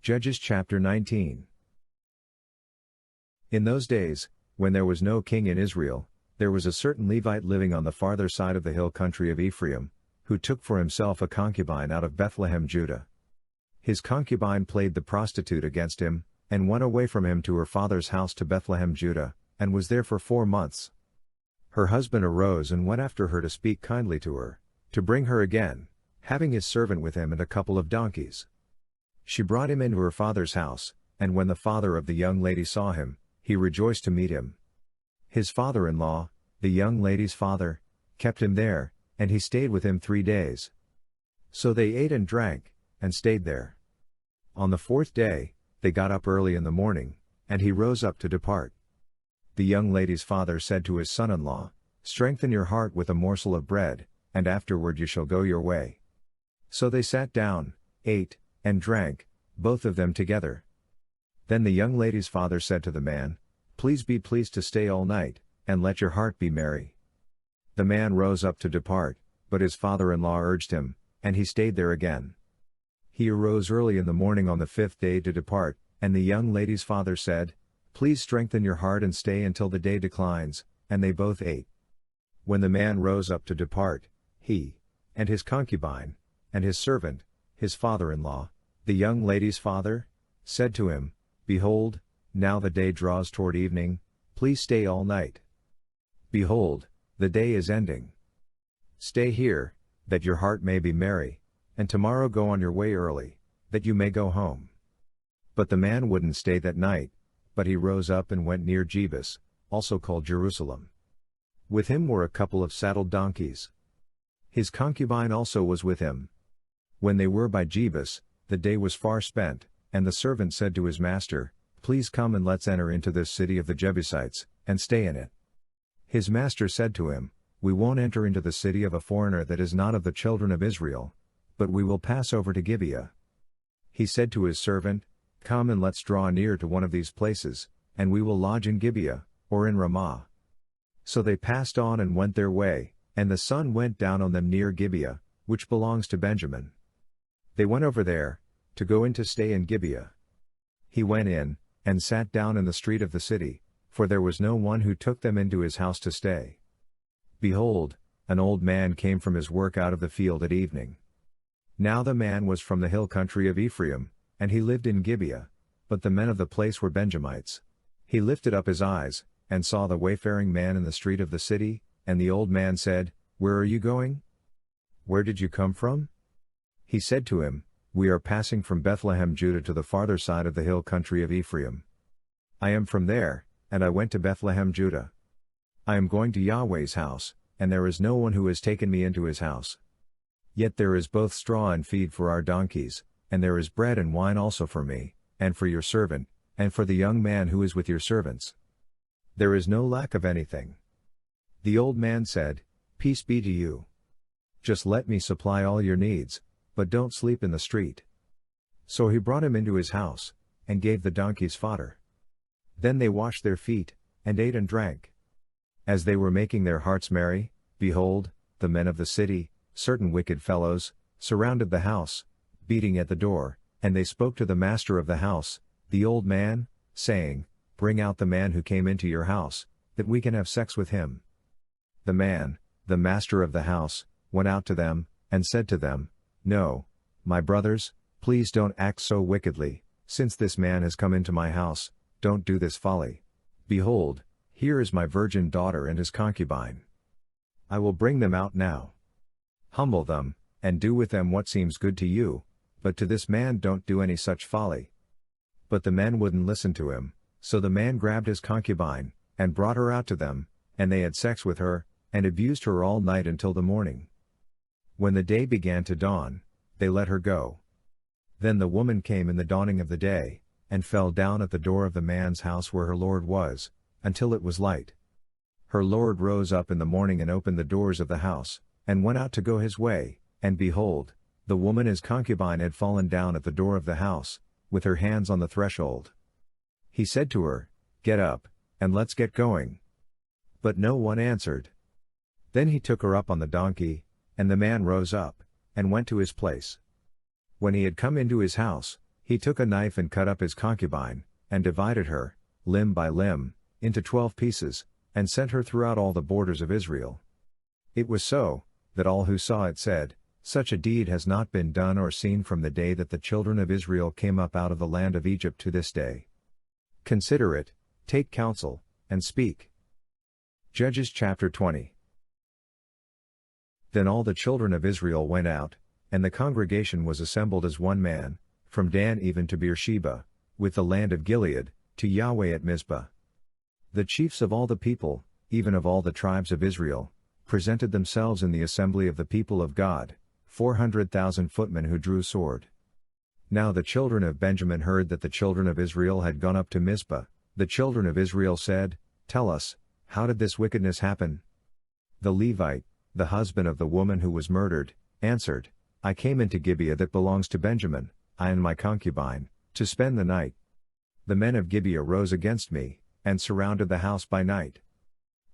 Judges chapter 19. In those days, when there was no king in Israel, there was a certain Levite living on the farther side of the hill country of Ephraim, who took for himself a concubine out of Bethlehem, Judah. His concubine played the prostitute against him, and went away from him to her father's house to Bethlehem, Judah, and was there for 4 months. Her husband arose and went after her to speak kindly to her, to bring her again, having his servant with him and a couple of donkeys. She brought him into her father's house, and when the father of the young lady saw him, he rejoiced to meet him. His father-in-law, the young lady's father, kept him there, and he stayed with him 3 days. So they ate and drank, and stayed there. On the 4th day, they got up early in the morning, and he rose up to depart. The young lady's father said to his son-in-law, "Strengthen your heart with a morsel of bread, and afterward you shall go your way." So they sat down, ate, and drank, both of them together. Then the young lady's father said to the man, "Please be pleased to stay all night, and let your heart be merry." The man rose up to depart, but his father-in-law urged him, and he stayed there again. He arose early in the morning on the 5th day to depart, and the young lady's father said, "Please strengthen your heart and stay until the day declines," and they both ate. When the man rose up to depart, he, and his concubine, and his servant, his father-in-law, the young lady's father, said to him, "Behold, now the day draws toward evening, please stay all night. Behold, the day is ending. Stay here, that your heart may be merry, and tomorrow go on your way early, that you may go home." But the man wouldn't stay that night, but he rose up and went near Jebus, also called Jerusalem. With him were a couple of saddled donkeys. His concubine also was with him. When they were by Jebus, the day was far spent, and the servant said to his master, "Please come and let's enter into this city of the Jebusites, and stay in it." His master said to him, "We won't enter into the city of a foreigner that is not of the children of Israel, but we will pass over to Gibeah." He said to his servant, "Come and let's draw near to one of these places, and we will lodge in Gibeah, or in Ramah." So they passed on and went their way, and the sun went down on them near Gibeah, which belongs to Benjamin. They went over there, to go in to stay in Gibeah. He went in, and sat down in the street of the city, for there was no one who took them into his house to stay. Behold, an old man came from his work out of the field at evening. Now the man was from the hill country of Ephraim, and he lived in Gibeah, but the men of the place were Benjamites. He lifted up his eyes, and saw the wayfaring man in the street of the city, and the old man said, "Where are you going? Where did you come from?" He said to him, "We are passing from Bethlehem, Judah to the farther side of the hill country of Ephraim. I am from there, and I went to Bethlehem, Judah. I am going to Yahweh's house, and there is no one who has taken me into his house. Yet there is both straw and feed for our donkeys, and there is bread and wine also for me, and for your servant, and for the young man who is with your servants. There is no lack of anything." The old man said, "Peace be to you. Just let me supply all your needs, but don't sleep in the street." So he brought him into his house, and gave the donkeys fodder. Then they washed their feet, and ate and drank. As they were making their hearts merry, behold, the men of the city, certain wicked fellows, surrounded the house, beating at the door, and they spoke to the master of the house, the old man, saying, "Bring out the man who came into your house, that we can have sex with him." The man, the master of the house, went out to them, and said to them, "No, my brothers, please don't act so wickedly, since this man has come into my house, don't do this folly. Behold, here is my virgin daughter and his concubine. I will bring them out now. Humble them, and do with them what seems good to you, but to this man don't do any such folly." But the men wouldn't listen to him, so the man grabbed his concubine, and brought her out to them, and they had sex with her, and abused her all night until the morning. When the day began to dawn, they let her go. Then the woman came in the dawning of the day, and fell down at the door of the man's house where her lord was, until it was light. Her lord rose up in the morning and opened the doors of the house, and went out to go his way, and behold, the woman his concubine had fallen down at the door of the house, with her hands on the threshold. He said to her, "Get up, and let's get going." But no one answered. Then he took her up on the donkey, and the man rose up, and went to his place. When he had come into his house, He took a knife and cut up his concubine, and divided her, limb by limb, into 12 pieces, and sent her throughout all the borders of Israel. It was so, that all who saw it said, "Such a deed has not been done or seen from the day that the children of Israel came up out of the land of Egypt to this day." Consider it, take counsel, and speak. Judges chapter 20. Then all the children of Israel went out, and the congregation was assembled as one man, from Dan even to Beersheba, with the land of Gilead, to Yahweh at Mizpah. The chiefs of all the people, even of all the tribes of Israel, presented themselves in the assembly of the people of God, 400,000 footmen who drew sword. Now the children of Benjamin heard that the children of Israel had gone up to Mizpah. The children of Israel said, "Tell us, how did this wickedness happen?" The Levite, the husband of the woman who was murdered, answered, "I came into Gibeah that belongs to Benjamin, I and my concubine, to spend the night. The men of Gibeah rose against me, and surrounded the house by night.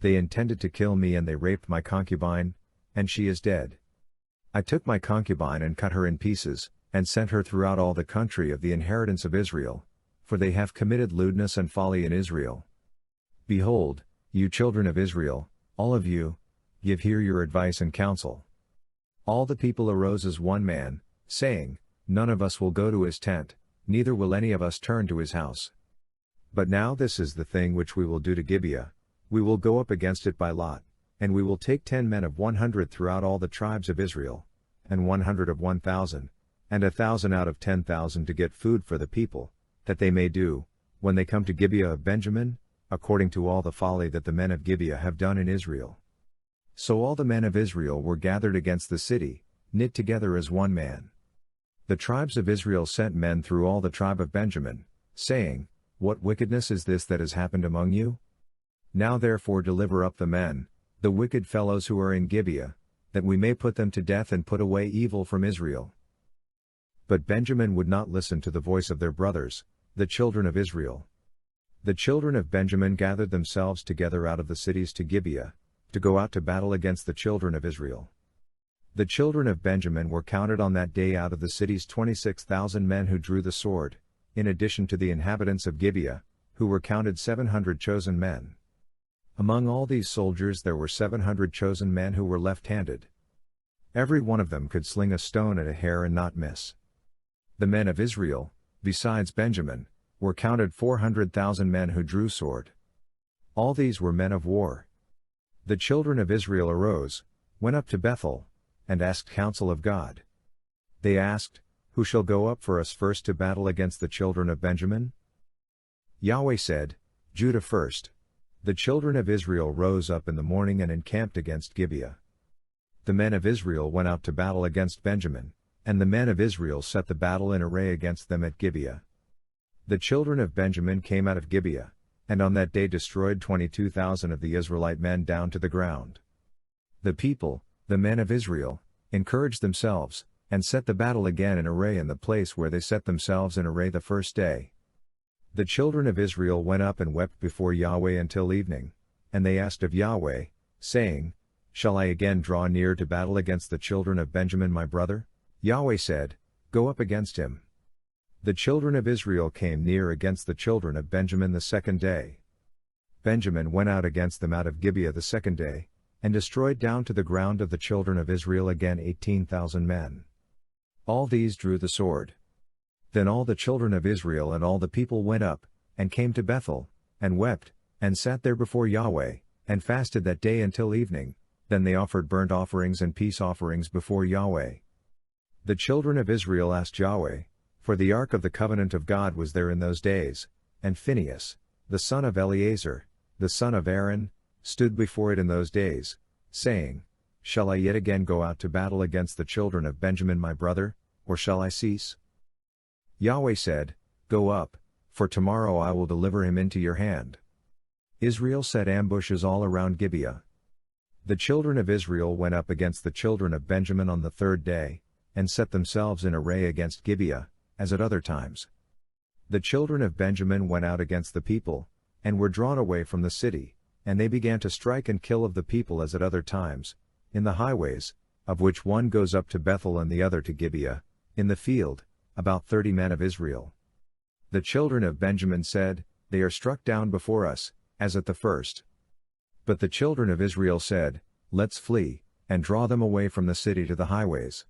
They intended to kill me and they raped my concubine, and she is dead. I took my concubine and cut her in pieces, and sent her throughout all the country of the inheritance of Israel, for they have committed lewdness and folly in Israel. Behold, you children of Israel, all of you, give here your advice and counsel." All the people arose as one man, saying, "None of us will go to his tent, neither will any of us turn to his house. But now this is the thing which we will do to Gibeah, we will go up against it by lot, and we will take 10 men of 100 throughout all the tribes of Israel, and 100 of 1,000, and 1,000 out of 10,000 to get food for the people, that they may do, when they come to Gibeah of Benjamin, according to all the folly that the men of Gibeah have done in Israel." So all the men of Israel were gathered against the city, knit together as one man. The tribes of Israel sent men through all the tribe of Benjamin, saying, "What wickedness is this that has happened among you? Now therefore deliver up the men, the wicked fellows who are in Gibeah, that we may put them to death and put away evil from Israel." But Benjamin would not listen to the voice of their brothers, the children of Israel. The children of Benjamin gathered themselves together out of the cities to Gibeah, to go out to battle against the children of Israel. The children of Benjamin were counted on that day out of the cities 26,000 men who drew the sword, in addition to the inhabitants of Gibeah, who were counted 700 chosen men. Among all these soldiers there were 700 chosen men who were left-handed. Every one of them could sling a stone at a hair and not miss. The men of Israel, besides Benjamin, were counted 400,000 men who drew sword. All these were men of war. The children of Israel arose, went up to Bethel, and asked counsel of God. They asked, "Who shall go up for us first to battle against the children of Benjamin?" Yahweh said, "Judah first." The children of Israel rose up in the morning and encamped against Gibeah. The men of Israel went out to battle against Benjamin, and the men of Israel set the battle in array against them at Gibeah. The children of Benjamin came out of Gibeah, and on that day destroyed 22,000 of the Israelite men down to the ground. The people, the men of Israel, encouraged themselves, and set the battle again in array in the place where they set themselves in array the first day. The children of Israel went up and wept before Yahweh until evening, and they asked of Yahweh, saying, "Shall I again draw near to battle against the children of Benjamin my brother?" Yahweh said, "Go up against him." The children of Israel came near against the children of Benjamin the second day. Benjamin went out against them out of Gibeah the second day, and destroyed down to the ground of the children of Israel again 18,000 men. All these drew the sword. Then all the children of Israel and all the people went up, and came to Bethel, and wept, and sat there before Yahweh, and fasted that day until evening. Then they offered burnt offerings and peace offerings before Yahweh. The children of Israel asked Yahweh, for the ark of the covenant of God was there in those days, and Phinehas, the son of Eleazar, the son of Aaron, stood before it in those days, saying, "Shall I yet again go out to battle against the children of Benjamin my brother, or shall I cease?" Yahweh said, "Go up, for tomorrow I will deliver him into your hand." Israel set ambushes all around Gibeah. The children of Israel went up against the children of Benjamin on the third day, and set themselves in array against Gibeah, as at other times. The children of Benjamin went out against the people, and were drawn away from the city, and they began to strike and kill of the people as at other times, in the highways, of which one goes up to Bethel and the other to Gibeah, in the field, about 30 men of Israel. The children of Benjamin said, They are struck down before us, as at the first. But the children of Israel said, Let's flee, and draw them away from the city to the highways.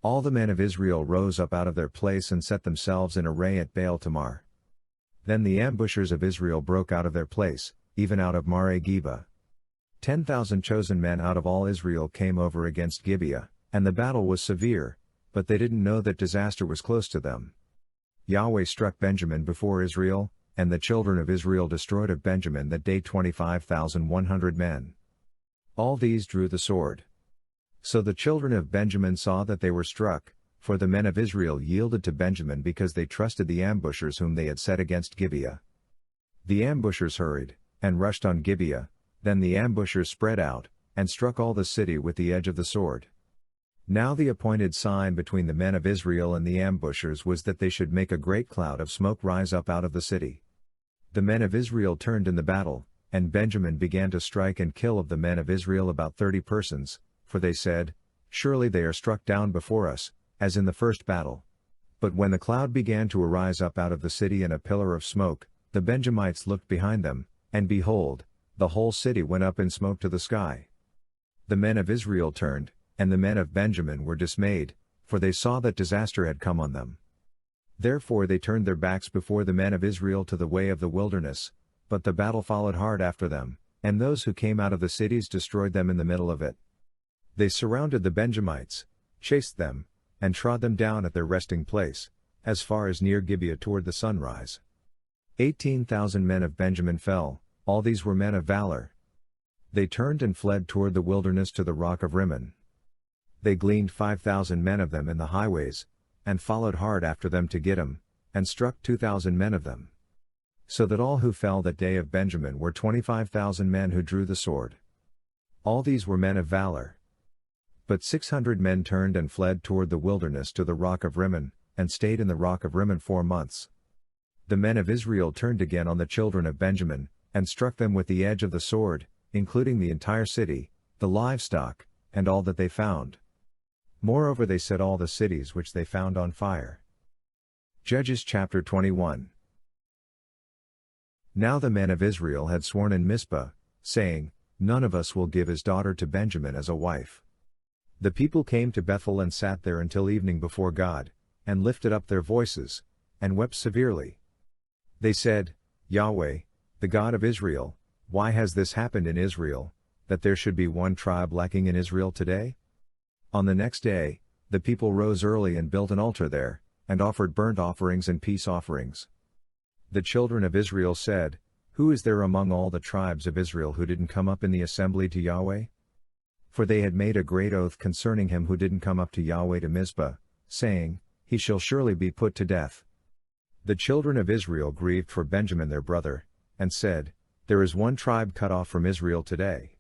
All the men of Israel rose up out of their place and set themselves in array at Baal Tamar. Then the ambushers of Israel broke out of their place, even out of Mare Geba. 10,000 chosen men out of all Israel came over against Gibeah, and the battle was severe, but they didn't know that disaster was close to them. Yahweh struck Benjamin before Israel, and the children of Israel destroyed of Benjamin that day 25,100 men. All these drew the sword. So the children of Benjamin saw that they were struck, for the men of Israel yielded to Benjamin because they trusted the ambushers whom they had set against Gibeah. The ambushers hurried, and rushed on Gibeah, then the ambushers spread out, and struck all the city with the edge of the sword. Now the appointed sign between the men of Israel and the ambushers was that they should make a great cloud of smoke rise up out of the city. The men of Israel turned in the battle, and Benjamin began to strike and kill of the men of Israel about 30 persons, for they said, Surely they are struck down before us, as in the first battle. But when the cloud began to arise up out of the city in a pillar of smoke, the Benjamites looked behind them, and behold, the whole city went up in smoke to the sky. The men of Israel turned, and the men of Benjamin were dismayed, for they saw that disaster had come on them. Therefore they turned their backs before the men of Israel to the way of the wilderness, but the battle followed hard after them, and those who came out of the cities destroyed them in the middle of it. They surrounded the Benjamites, chased them, and trod them down at their resting place, as far as near Gibeah toward the sunrise. 18,000 men of Benjamin fell, all these were men of valor. They turned and fled toward the wilderness to the rock of Rimmon. They gleaned 5,000 men of them in the highways, and followed hard after them to Gittim, and struck 2,000 men of them. So that all who fell that day of Benjamin were 25,000 men who drew the sword. All these were men of valor. But 600 men turned and fled toward the wilderness to the rock of Rimmon, and stayed in the rock of Rimmon 4 months. The men of Israel turned again on the children of Benjamin, and struck them with the edge of the sword, including the entire city, the livestock, and all that they found. Moreover they set all the cities which they found on fire. Judges chapter 21. Now the men of Israel had sworn in Mizpah, saying, None of us will give his daughter to Benjamin as a wife. The people came to Bethel and sat there until evening before God, and lifted up their voices, and wept severely. They said, Yahweh, the God of Israel, why has this happened in Israel, that there should be one tribe lacking in Israel today? On the next day, the people rose early and built an altar there, and offered burnt offerings and peace offerings. The children of Israel said, Who is there among all the tribes of Israel who didn't come up in the assembly to Yahweh? For they had made a great oath concerning him who didn't come up to Yahweh to Mizpah, saying, He shall surely be put to death. The children of Israel grieved for Benjamin their brother, and said, There is one tribe cut off from Israel today.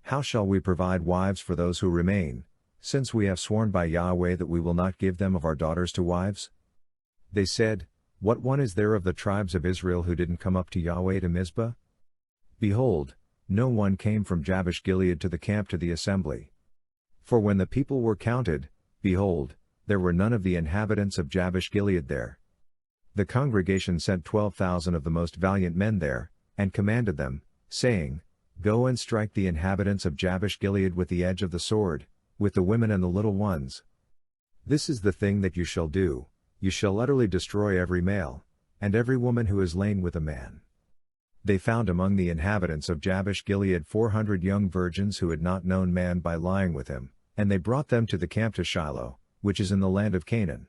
How shall we provide wives for those who remain, since we have sworn by Yahweh that we will not give them of our daughters to wives? They said, What one is there of the tribes of Israel who didn't come up to Yahweh to Mizpah? Behold, no one came from Jabesh-Gilead to the camp to the assembly. For when the people were counted, behold, there were none of the inhabitants of Jabesh-Gilead there. The congregation sent 12,000 of the most valiant men there, and commanded them, saying, Go and strike the inhabitants of Jabesh-Gilead with the edge of the sword, with the women and the little ones. This is the thing that you shall do, you shall utterly destroy every male, and every woman who is lain with a man. They found among the inhabitants of Jabesh-Gilead 400 young virgins who had not known man by lying with him, and they brought them to the camp to Shiloh, which is in the land of Canaan.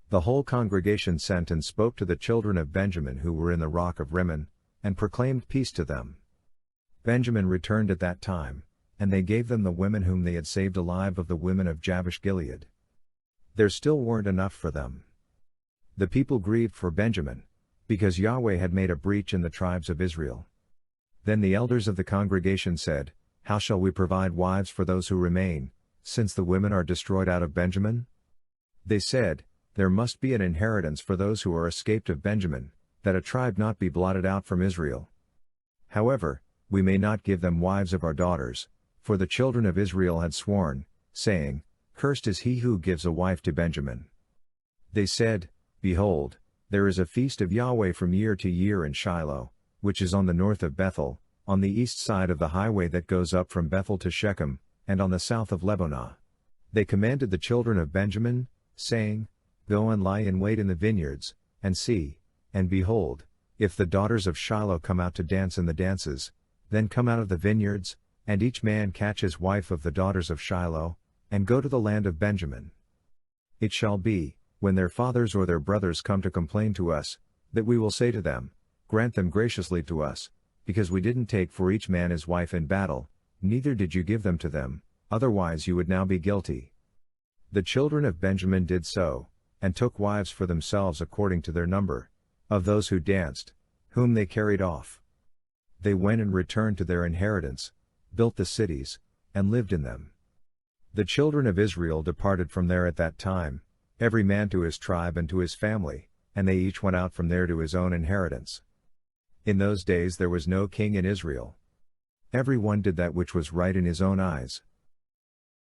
The whole congregation sent and spoke to the children of Benjamin who were in the rock of Rimmon, and proclaimed peace to them. Benjamin returned at that time, and they gave them the women whom they had saved alive of the women of Jabesh-Gilead. There still weren't enough for them. The people grieved for Benjamin, because Yahweh had made a breach in the tribes of Israel. Then the elders of the congregation said, How shall we provide wives for those who remain, since the women are destroyed out of Benjamin? They said, There must be an inheritance for those who are escaped of Benjamin, that a tribe not be blotted out from Israel. However, we may not give them wives of our daughters, for the children of Israel had sworn, saying, Cursed is he who gives a wife to Benjamin. They said, Behold, there is a feast of Yahweh from year to year in Shiloh, which is on the north of Bethel, on the east side of the highway that goes up from Bethel to Shechem, and on the south of Lebonah. They commanded the children of Benjamin, saying, Go and lie in wait in the vineyards, and see, and behold, if the daughters of Shiloh come out to dance in the dances, then come out of the vineyards, and each man catch his wife of the daughters of Shiloh, and go to the land of Benjamin. It shall be, when their fathers or their brothers come to complain to us, that we will say to them, Grant them graciously to us, because we didn't take for each man his wife in battle, neither did you give them to them, otherwise you would now be guilty. The children of Benjamin did so, and took wives for themselves according to their number, of those who danced, whom they carried off. They went and returned to their inheritance, built the cities, and lived in them. The children of Israel departed from there at that time, every man to his tribe and to his family, and they each went out from there to his own inheritance. In those days there was no king in Israel. Every one did that which was right in his own eyes.